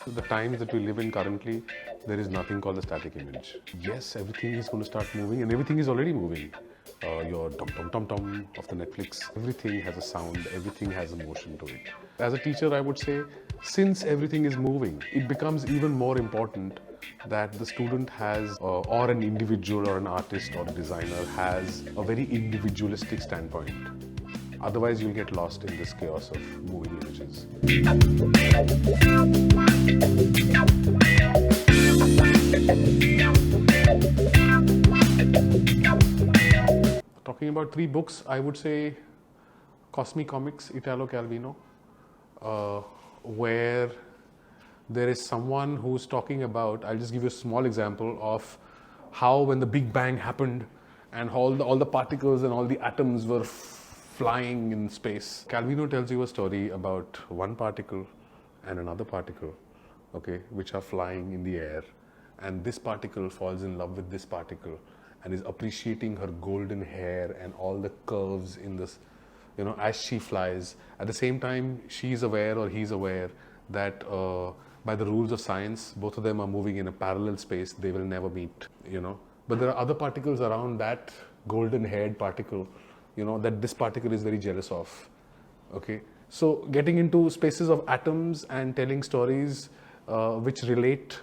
The times that we live in currently, there is nothing called a static image. Yes, everything is going to start moving, and everything is already moving. Your tom tom tom tom of the Netflix, everything has a sound, everything has a motion to it. As a teacher, I would say, since everything is moving, it becomes even more important that the student has, or an individual, or an artist, or a designer has a very individualistic standpoint. Otherwise, you'll get lost in this chaos of moving images. Talking about three books, I would say Cosmic Comics, Italo Calvino, where there is someone who's talking about, I'll just give you a small example of how when the Big Bang happened and all the particles and all the atoms were flying in space. Calvino tells you a story about one particle and another particle, okay, which are flying in the air. And this particle falls in love with this particle and is appreciating her golden hair and all the curves in this, as she flies. At the same time, she's aware or he's aware that by the rules of science, both of them are moving in a parallel space. They will never meet, But there are other particles around that golden haired particle, that this particle is very jealous of. Okay, so getting into spaces of atoms and telling stories which relate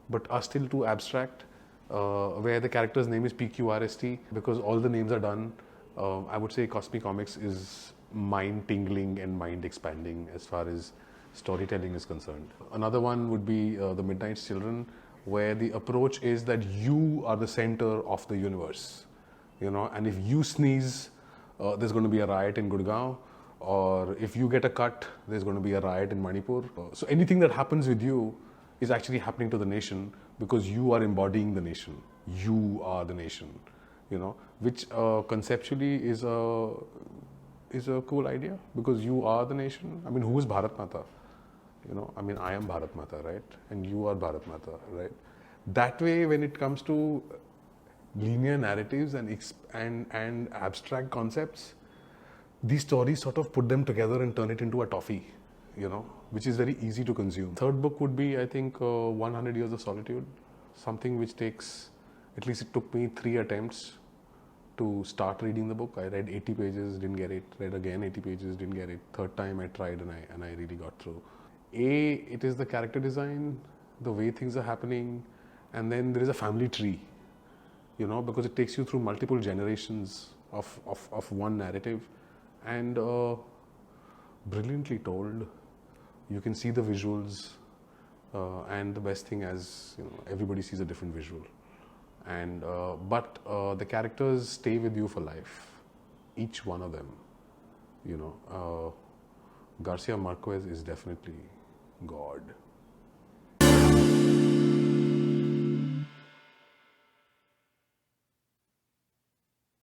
but are still too abstract, where the character's name is PQRST because all the names are done. I would say Cosmic Comics is mind tingling and mind expanding as far as storytelling is concerned. Another one would be The Midnight's Children, where the approach is that you are the center of the universe, and if you sneeze, there's going to be a riot in Gurgaon, or if you get a cut, there's going to be a riot in Manipur. So anything that happens with you is actually happening to the nation because you are embodying the nation. You are the nation, which conceptually is a cool idea because you are the nation. I mean, who is Bharat Mata? I am Bharat Mata, right? And you are Bharat Mata, right? That way, when it comes to linear narratives and abstract concepts, these stories sort of put them together and turn it into a toffee, which is very easy to consume. Third book would be, I think, 100 Years of Solitude, something which takes, at least it took me 3 attempts to start reading the book. I read 80 pages, didn't get it. Read again 80 pages, didn't get it. Third time I tried and I really got through. It is the character design, the way things are happening, and then there is a family tree, because it takes you through multiple generations of one narrative, and brilliantly told. You can see the visuals, and the best thing, as everybody sees a different visual, and but the characters stay with you for life, each one of them. Garcia Marquez is definitely God.